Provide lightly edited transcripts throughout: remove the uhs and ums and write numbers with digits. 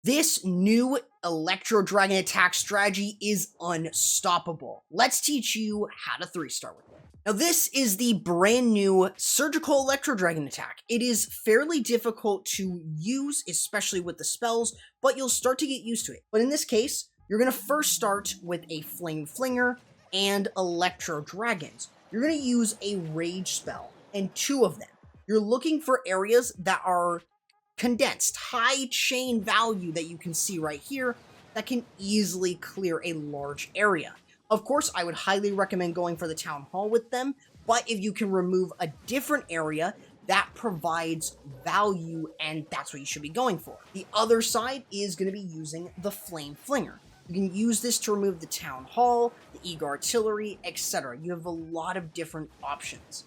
This new Electro Dragon Attack Strategy is unstoppable. Let's teach you how to 3-star with it. Now this is the brand new Surgical Electro Dragon Attack. It is fairly difficult to use, especially with the spells, but you'll start to get used to it. But in this case, you're going to first start with a Flinger and Electro Dragons. You're going to use a Rage spell, and 2 of them. You're looking for areas that are condensed, high chain value that you can see right here that can easily clear a large area. Of course, I would highly recommend going for the Town Hall with them, but if you can remove a different area, that provides value, and that's what you should be going for. The other side is going to be using the Flame Flinger. You can use this to remove the Town Hall, the Eagle Artillery, etc. You have a lot of different options.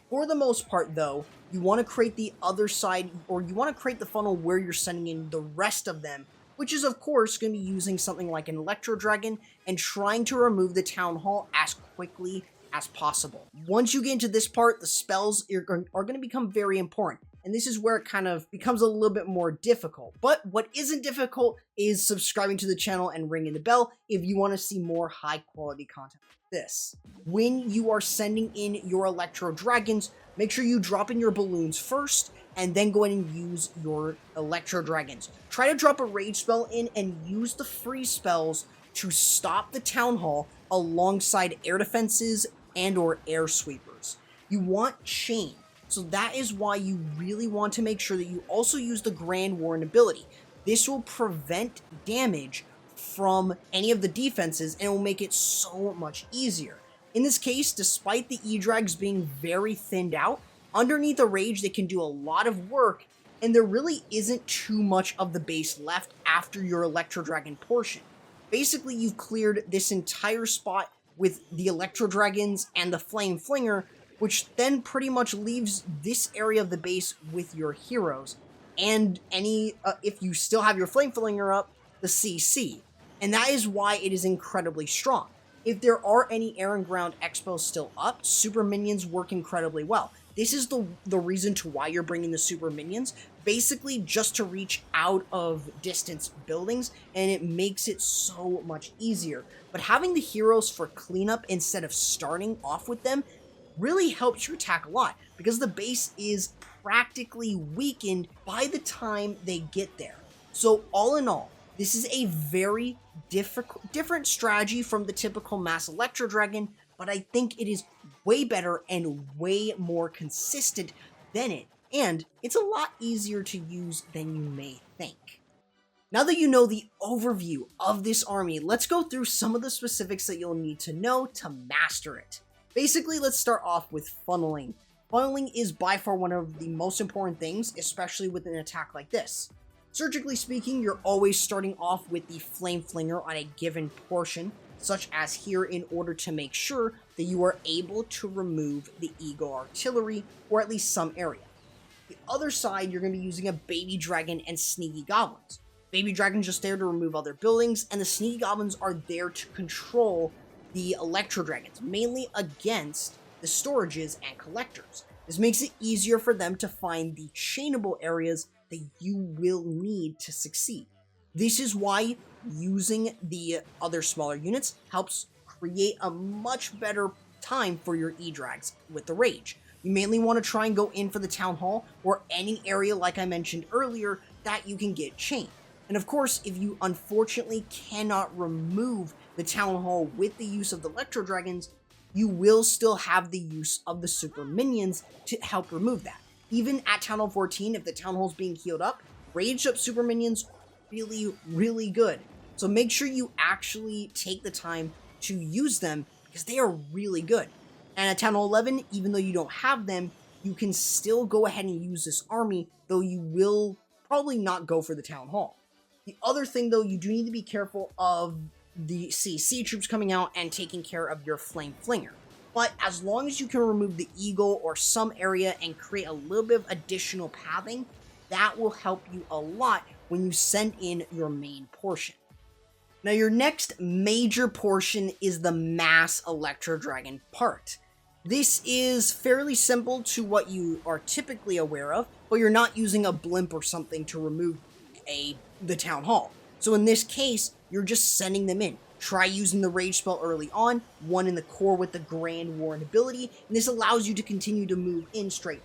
For the most part, though, you want to create the other side, or you want to create the funnel where you're sending in the rest of them, which is, of course, going to be using something like an Electro Dragon and trying to remove the Town Hall as quickly as possible. Once you get into this part, the spells are going to become very important, and this is where it kind of becomes a little bit more difficult. But what isn't difficult is subscribing to the channel and ringing the bell if you want to see more high-quality content like this. When you are sending in your Electro Dragons, make sure you drop in your balloons first, and then go ahead and use your Electro Dragons. Try to drop a Rage spell in and use the free spells to stop the Town Hall alongside air defenses and or air sweepers. You want chain, so that is why you really want to make sure that you also use the Grand Warren ability. This will prevent damage from any of the defenses, and it will make it so much easier. In this case, despite the EDrags being very thinned out, underneath the Rage they can do a lot of work, and there really isn't too much of the base left after your Electro Dragon portion. Basically, you've cleared this entire spot with the Electro Dragons and the Flame Flinger, which then pretty much leaves this area of the base with your heroes, and any, if you still have your Flame Flinger up, the CC. And that is why it is incredibly strong. If there are any air and ground expos still up, super minions work incredibly well. This is the reason to why you're bringing the super minions, basically just to reach out of distance buildings, and it makes it so much easier. But having the heroes for cleanup instead of starting off with them really helps your attack a lot, because the base is practically weakened by the time they get there. So all in all, this is a very different strategy from the typical Mass Electro Dragon, but I think it is way better and way more consistent than it, and it's a lot easier to use than you may think. Now that you know the overview of this army, let's go through some of the specifics that you'll need to know to master it. Basically, let's start off with funneling. Funneling is by far one of the most important things, especially with an attack like this. Surgically speaking, you're always starting off with the Flame Flinger on a given portion, such as here, in order to make sure that you are able to remove the Eagle Artillery, or at least some area. The other side, you're going to be using a Baby Dragon and Sneaky Goblins. Baby Dragon's just there to remove other buildings, and the Sneaky Goblins are there to control the Electro Dragons, mainly against the storages and collectors. This makes it easier for them to find the chainable areas that you will need to succeed. This is why using the other smaller units helps create a much better time for your EDrags with the Rage. You mainly want to try and go in for the Town Hall, or any area, like I mentioned earlier, that you can get chained. And of course, if you unfortunately cannot remove the Town Hall with the use of the Electro Dragons, you will still have the use of the super minions to help remove that. Even at Town Hall 14, if the Town Hall is being healed up, raged up super minions are really good. So make sure you actually take the time to use them, because they are really good. And at Town Hall 11, even though you don't have them, you can still go ahead and use this army, though you will probably not go for the Town Hall. The other thing, though, you do need to be careful of the CC troops coming out and taking care of your Flame Flinger. But as long as you can remove the Eagle or some area and create a little bit of additional pathing, that will help you a lot when you send in your main portion. Now, your next major portion is the Mass Electro Dragon part. This is fairly simple to what you are typically aware of, but you're not using a blimp or something to remove a the Town Hall. So in this case, you're just sending them in. Try using the Rage spell early on, one in the core with the Grand Warren ability, and this allows you to continue to move in straight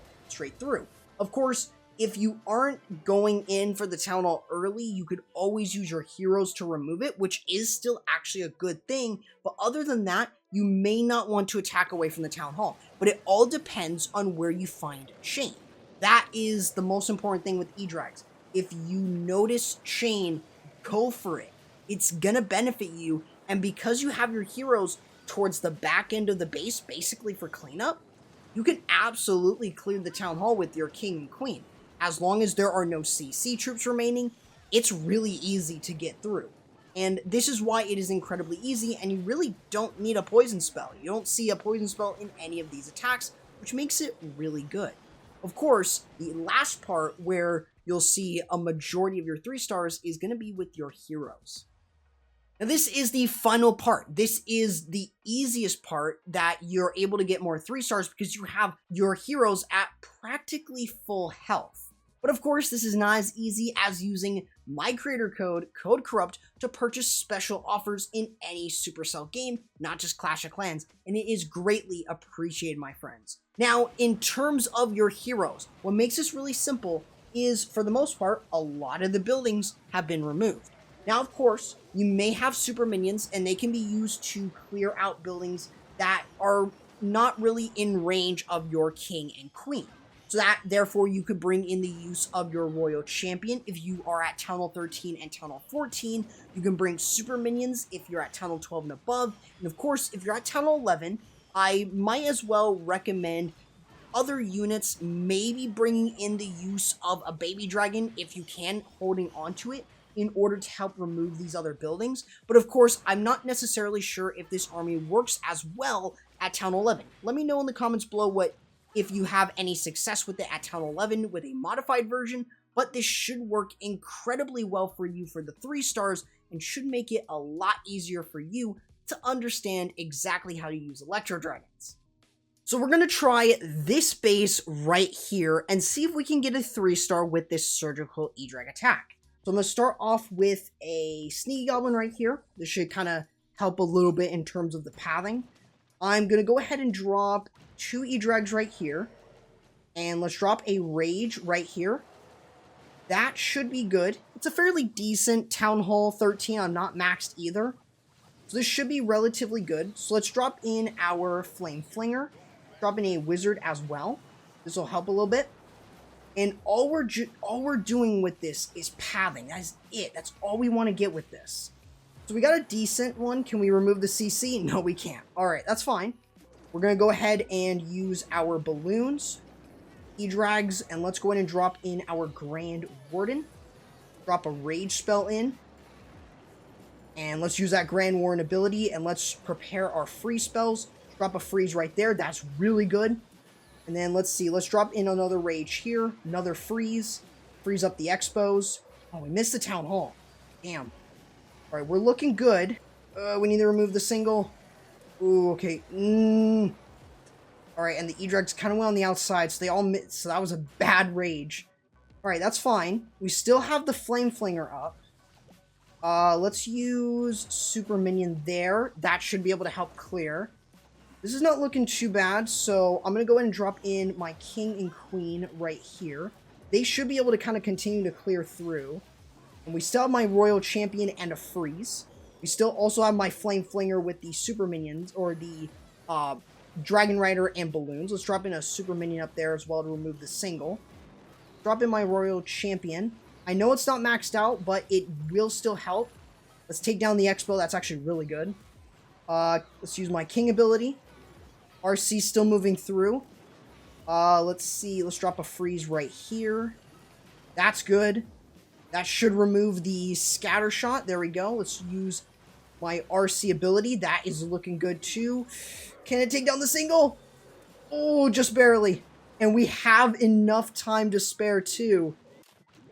through. Of course, if you aren't going in for the Town Hall early, you could always use your heroes to remove it, which is still actually a good thing, but other than that, you may not want to attack away from the Town Hall, but it all depends on where you find Chain. That is the most important thing with EDrags. If you notice Chain, go for it. It's gonna benefit you, and because you have your heroes towards the back end of the base, basically for cleanup, you can absolutely clear the Town Hall with your King and Queen. As long as there are no CC troops remaining, it's really easy to get through. And this is why it is incredibly easy, and you really don't need a poison spell. You don't see a poison spell in any of these attacks, which makes it really good. Of course, the last part where you'll see a majority of your 3 stars is going to be with your heroes. Now this is the final part. This is the easiest part that you're able to get more 3 stars because you have your heroes at practically full health. But of course, this is not as easy as using my creator code, CorruptYT, to purchase special offers in any Supercell game, not just Clash of Clans, and it is greatly appreciated, my friends. Now, in terms of your heroes, what makes this really simple is, for the most part, a lot of the buildings have been removed. Now, of course, you may have super minions, and they can be used to clear out buildings that are not really in range of your king and queen. So that, therefore, you could bring in the use of your Royal Champion. If you are at Town Hall 13 and Town Hall 14, you can bring Super Minions if you're at Town Hall 12 and above. And of course, if you're at Town Hall 11, I might as well recommend other units maybe bringing in the use of a Baby Dragon, if you can, holding onto it, in order to help remove these other buildings. But of course, I'm not necessarily sure if this army works as well at Town Hall 11. Let me know in the comments below if you have any success with it at Town 11 with a modified version, but this should work incredibly well for you for the 3 stars and should make it a lot easier for you to understand exactly how to use Electro Dragons. So we're going to try this base right here and see if we can get a 3-star with this surgical EDrag attack. So I'm going to start off with a Sneaky Goblin right here. This should kind of help a little bit in terms of the pathing. I'm going to go ahead and drop 2 EDrags right here, and let's drop a Rage right here. That should be good. It's a fairly decent Town Hall 13. I'm not maxed either, so this should be relatively good. So let's drop in our Flame Flinger, drop in a Wizard as well. This will help a little bit. And all we're doing with this is pathing. That's it. That's all we want to get with this. So we got a decent one. Can we remove the CC? No, we can't. All right, that's fine. We're going to go ahead and use our balloons, EDrags, and let's go ahead and drop in our Grand Warden. Drop a Rage spell in. And let's use that Grand Warden ability, and let's prepare our freeze spells. Drop a freeze right there. That's really good. And then let's see. Let's drop in another Rage here. Another freeze. Freeze up the Expos. Oh, we missed the Town Hall. Damn. All right, we're looking good. We need to remove the single. Ooh, okay. Alright, and the EDrags kind of went on the outside, so they all missed, so that was a bad Rage. Alright, that's fine. We still have the Flame Flinger up. Let's use Super Minion there. That should be able to help clear. This is not looking too bad, so I'm going to go ahead and drop in my King and Queen right here. They should be able to kind of continue to clear through. And we still have my Royal Champion and a freeze. We still also have my Flame Flinger with the Super Minions, or the Dragon Rider and Balloons. Let's drop in a Super Minion up there as well to remove the single. Drop in my Royal Champion. I know it's not maxed out, but it will still help. Let's take down the Expo. That's actually really good. Let's use my King ability. RC still moving through. Let's see. Let's drop a freeze right here. That's good. That should remove the scatter shot. There we go. Let's use my RC ability. That is looking good too. Can it take down the single? Oh, just barely. And we have enough time to spare too.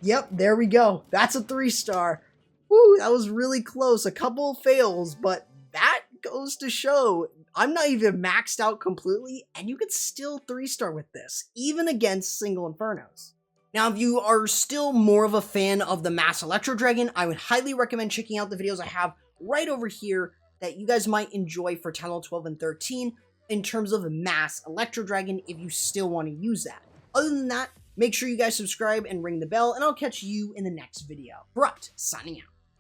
Yep, there we go. That's a 3-star. Woo, that was really close. A couple of fails, but that goes to show I'm not even maxed out completely, and you could still 3-star with this, even against single Infernos. Now, if you are still more of a fan of the Mass Electro Dragon, I would highly recommend checking out the videos I have right over here that you guys might enjoy for 10, 12, and 13 in terms of Mass Electro Dragon if you still want to use that. Other than that, make sure you guys subscribe and ring the bell, and I'll catch you in the next video. Corrupt, signing out.